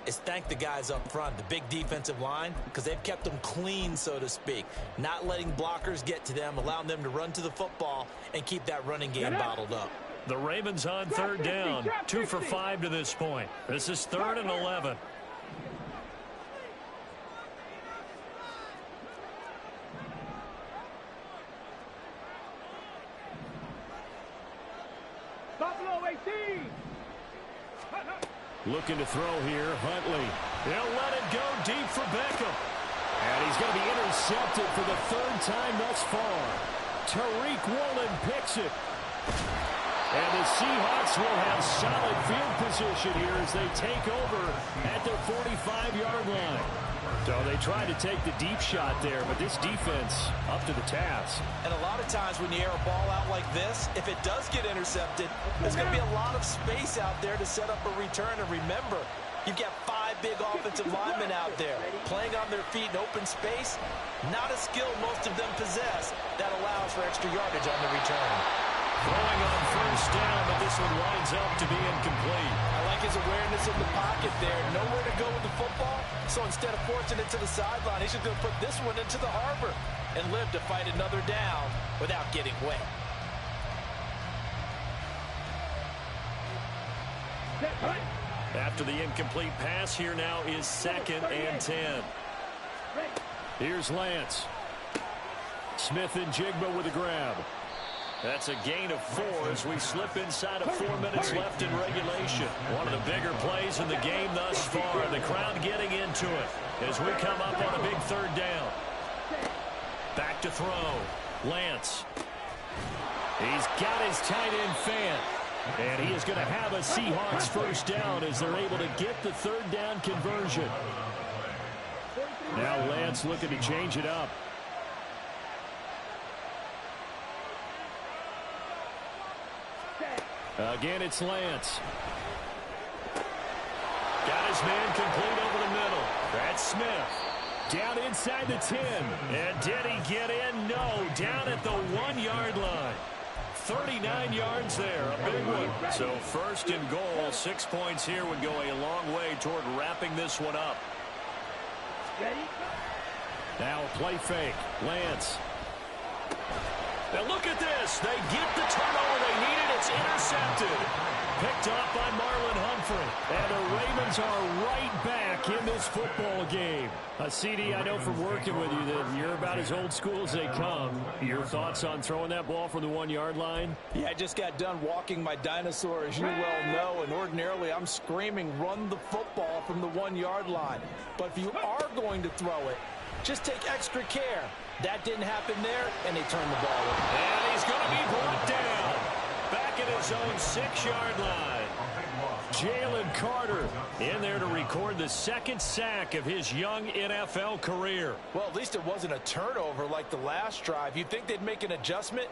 is thank the guys up front, the big defensive line, because they've kept them clean, so to speak. Not letting blockers get to them, allowing them to run to the football and keep that running game bottled up. The Ravens on 3rd down. 2 for 5 to this point. This is 3rd and 11. Buffalo 18. Looking to throw here, Huntley. They'll let it go deep for Beckham. And he's going to be intercepted for the 3rd time thus far. Tariq Woolen picks it. And the Seahawks will have solid field position here as they take over at their 45-yard line. So they tried to take the deep shot there, but this defense up to the task. And a lot of times when you air a ball out like this, if it does get intercepted, there's going to be a lot of space out there to set up a return. And remember, you've got 5 big offensive linemen out there playing on their feet in open space. Not a skill most of them possess that allows for extra yardage on the return. Throwing on 1st down, but this one winds up to be incomplete. I like his awareness in the pocket there. Nowhere to go with the football. So instead of forcing it to the sideline, he's just going to put this one into the harbor and live to fight another down without getting wet. After the incomplete pass, here now is 2nd and 10. Here's Lance. Smith and Jigba with a grab. That's a gain of 4 as we slip inside of 4 minutes left in regulation. One of the bigger plays in the game thus far. The crowd getting into it as we come up on a big 3rd down. Back to throw. Lance. He's got his tight end fan. And he is going to have a Seahawks 1st down as they're able to get the 3rd down conversion. Now Lance looking to change it up. Again, it's Lance. Got his man complete over the middle. That's Smith. Down inside the 10. And did he get in? No. Down at the 1-yard line. 39 yards there. A big one. So 1st and goal. 6 points here would go a long way toward wrapping this one up. Now a play fake. Lance. Now look at this. They get the turnover they needed. It's intercepted. Picked up by Marlon Humphrey. And the Ravens are right back in this football game. CD, I know from working with you that you're about as old school as they come. Your thoughts on throwing that ball from the 1-yard line? Yeah, I just got done walking my dinosaur, as you well know, and ordinarily I'm screaming, run the football from the 1-yard line. But if you are going to throw it, just take extra care. That didn't happen there, and they turned the ball over. And he's going to be brought down. Back at his own 6-yard line. Jalen Carter in there to record the 2nd sack of his young NFL career. Well, at least it wasn't a turnover like the last drive. You'd think they'd make an adjustment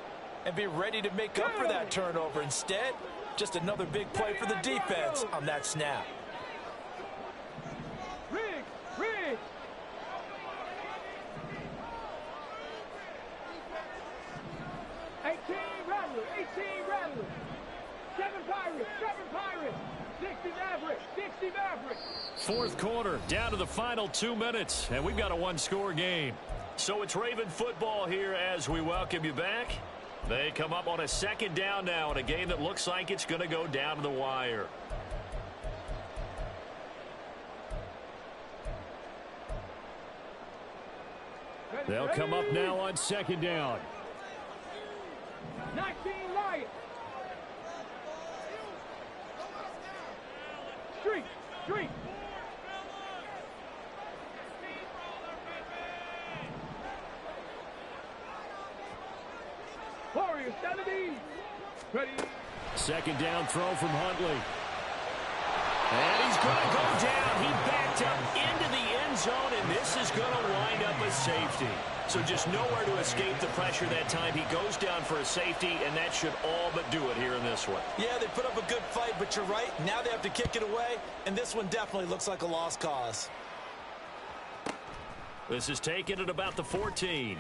and be ready to make up for that turnover. Instead, just another big play for the defense on that snap. Riggs. 18 Rattlers. 7 Pirates. 60 Mavericks. 4th quarter, down to the final 2 minutes, and we've got a 1-score game. So it's Raven football here as we welcome you back. They come up on a 2nd down now in a game that looks like it's going to go down to the wire. They'll come up now on 2nd down. 19 Lions. Street. Ready. Second down throw from Huntley. And he's going to go down. He backed up into the end zone, and this is going to wind up a safety. So just nowhere to escape the pressure that time. He goes down for a safety, and that should all but do it here in this one. Yeah, they put up a good fight, but you're right. Now they have to kick it away, and this one definitely looks like a lost cause. This is taken at about the 14.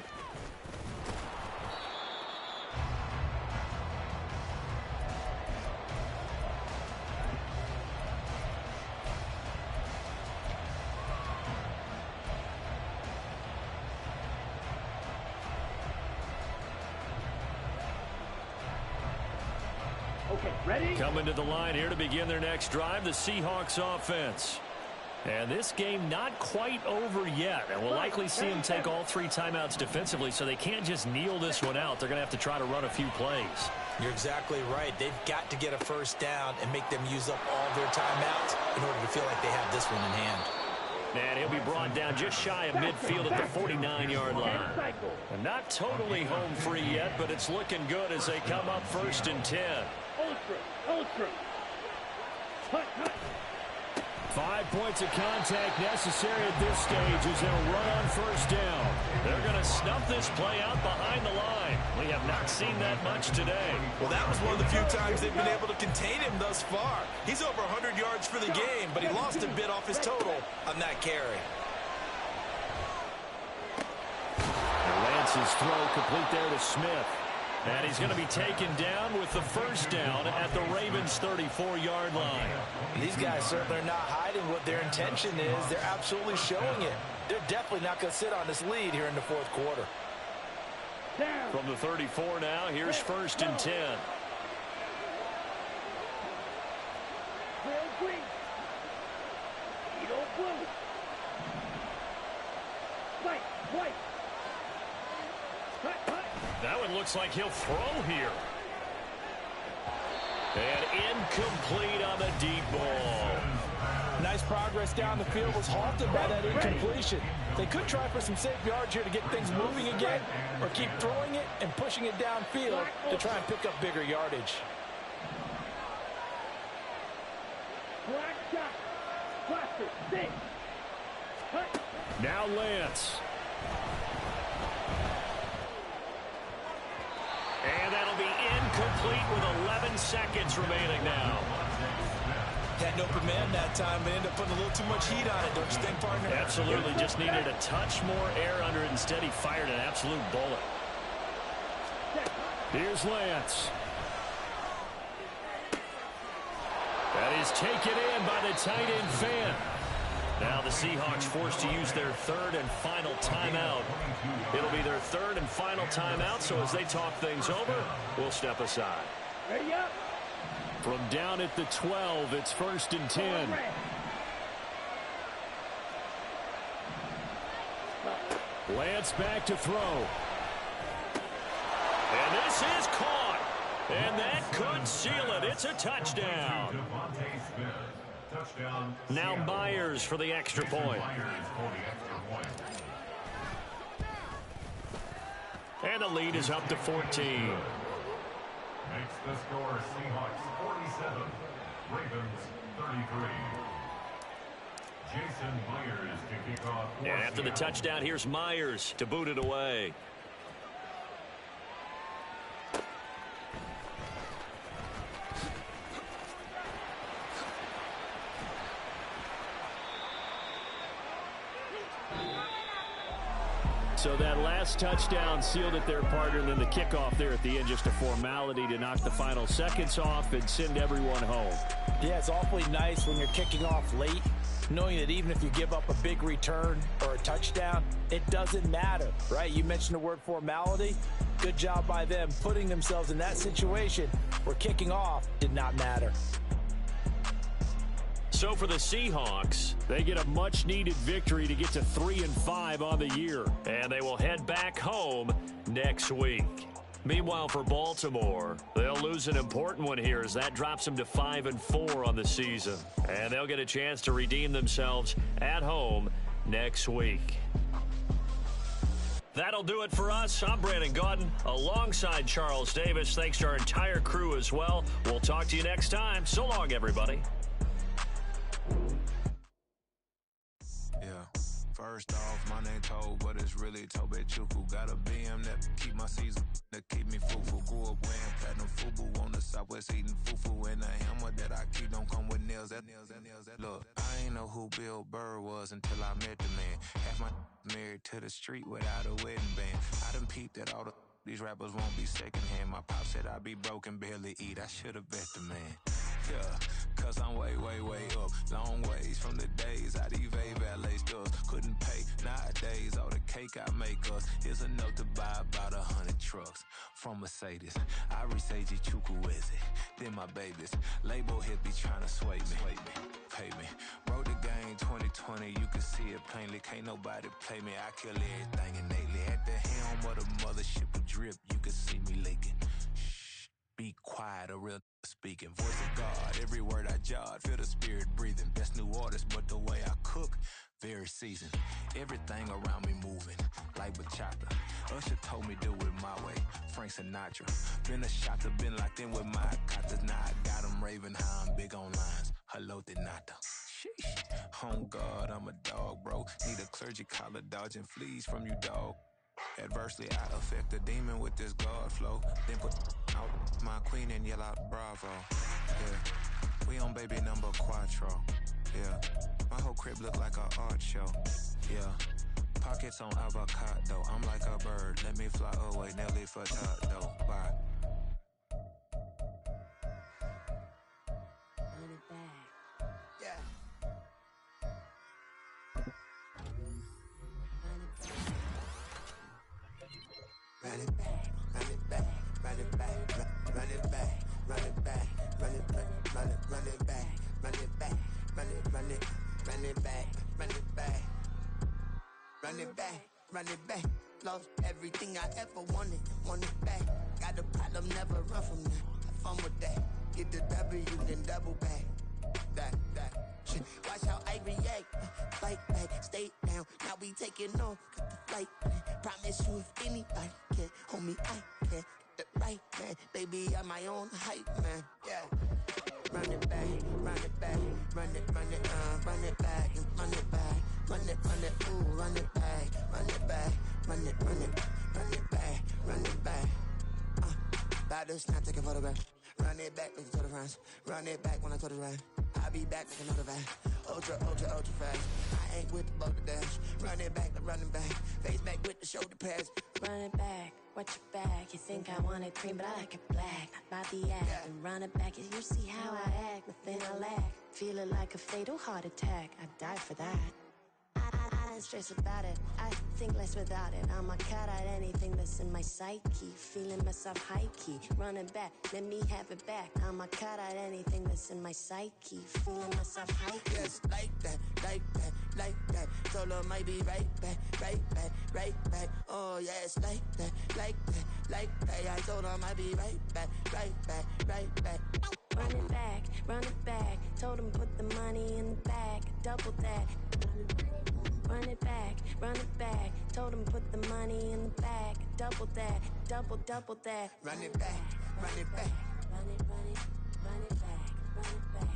Okay, ready? Coming to the line here to begin their next drive, the Seahawks offense. And this game not quite over yet. And we'll likely see them take all 3 timeouts defensively, so they can't just kneel this one out. They're going to have to try to run a few plays. You're exactly right. They've got to get a first down and make them use up all their timeouts in order to feel like they have this one in hand. And he'll be brought down just shy of midfield at the 49-yard line. And not totally home free yet, but it's looking good as they come up 1st and 10. Ultra. Cut. 5 points of contact necessary at this stage as they'll run on first down. They're going to snuff this play out behind the line. We have not seen that much today. Well, that was one of the few times they've been able to contain him thus far. He's over 100 yards for the game, but he lost a bit off his total on that carry. Lance's throw complete there to Smith. And he's going to be taken down with the first down at the Ravens' 34-yard line. These guys certainly are not hiding what their intention is. They're absolutely showing it. They're definitely not going to sit on this lead here in the 4th quarter. From the 34 now, here's 1st and 10. That one looks like he'll throw here. And incomplete on the deep ball. Nice progress down the field, was halted by that incompletion. They could try for some safe yards here to get things moving again, or keep throwing it and pushing it downfield to try and pick up bigger yardage. Now Lance. And that'll be incomplete with 11 seconds remaining now. Had no command that time, but ended up putting a little too much heat on it, don't you think, partner? Absolutely, just needed a touch more air under it. Instead, he fired an absolute bullet. Here's Lance. That is taken in by the tight end Fan. Now the Seahawks forced to use their 3rd and final timeout. It'll be their 3rd and final timeout, so as they talk things over, we'll step aside. Ready up. From down at the 12, it's 1st and 10. Lance back to throw. And this is caught. And that could seal it. It's a touchdown. Now Myers for the extra point. And the lead is up to 14. Makes the score Seahawks 47, Ravens 33. Jason Myers to kick off. And after the touchdown, here's Myers to boot it away. So that last touchdown sealed it there, partner, and then the kickoff there at the end, just a formality to knock the final seconds off and send everyone home. Yeah, it's awfully nice when you're kicking off late, knowing that even if you give up a big return or a touchdown, it doesn't matter, right? You mentioned the word formality. Good job by them putting themselves in that situation where kicking off did not matter. So for the Seahawks, they get a much-needed victory to get to 3-5 on the year. And they will head back home next week. Meanwhile, for Baltimore, they'll lose an important one here as that drops them to 5-4 on the season. And they'll get a chance to redeem themselves at home next week. That'll do it for us. I'm Brandon Gaudin alongside Charles Davis. Thanks to our entire crew as well. We'll talk to you next time. So long, everybody. Yeah. First off, my name Tobe, but it's really Tobe Chuku. Got a BM that keep my season, that keep me fufu. Grew up wearing platinum fubu on the southwest eating fufu. And a hammer that I keep don't come with nails. Look, I ain't know who Bill Burr was until I met the man. Half my married to the street without a wedding band. I done peeped that all these rappers won't be secondhand. My pop said I'd be broke and barely eat. I should've bet the man. Yeah, cause I'm way, way, way up. Long ways from the days I'd evade valet stores. Couldn't pay nowadays. All the cake I make us is enough to buy about 100 trucks from Mercedes. I resage Chukwueze, then my babies. Label hit be trying to sway me. Pay me. Wrote the game 2020, you can see it plainly. Can't nobody play me. I kill everything innately. At the helm of the mothership with drip, you can see me leaking. Shh, be quiet, a real speaking. Voice of God, every word I jot. Feel the spirit breathing. Best new artist, but the way I cook, very seasoned. Everything around me moving, like bachata. Usher told me do it my way. Frank Sinatra. Been a shotter, been locked in with my cotters. Now I got them raving how I'm big on lines. Hello, Denata. Sheesh. Oh God, I'm a dog, bro. Need a clergy collar, dodging fleas from you, dog. Adversely, I affect the demon with this God flow. Then put out my queen and yell out bravo. Yeah, we on baby number quattro. Yeah, my whole crib look like a art show. Yeah, pockets on avocado. I'm like a bird. Let me fly away, Nelly Furtado. Bye. Run it back, run it back, run it back, run it back, run it back, run it back, run it back, run it back, run it back, run it back, run it back, run it back. Lost everything I ever wanted it back. Got a problem, never run from that. Have fun with that. Get the W, then double back. That shit. Watch how I react. Fight back, stay down. Now we taking off. Got the flight plan. Promise you if anybody can, homie, I can. Get the right man, baby, I'm my own hype man. Yeah. Run it back, run it back, run it back, run it back, run it, ooh, run it back, run it back, run it back, run it back. About to snap, take a photograph. Run it back, listen to the friends. Run it back when I told it right. I'll be back with another van. Ultra fast. I ain't with the boat to dash. Run it back, running back. Face back with the shoulder pads. Run it back, watch your back. You think I want it cream, but I like it black. Not by the act. And run it back, you see how I act. Nothing I lack. Feel it like a fatal heart attack. I'd die for that. I ain't stressed about it. I think less without it. I'ma cut out anything that's in my psyche. Feeling myself high-key. Running back, let me have it back. I'ma cut out anything that's in my psyche. Feeling myself high-key. Yes, like that, like that, like that. Told her might be right back, right back, right back. Oh, yes, like that, like that, like that. I told her might be right back, right back, right back. Run it back, run it back. Told him put the money in the bag. Double that. Run it back, run it back. Told him put the money in the bag. Double that, double that. Run it back, run it back. Run it back, run it back.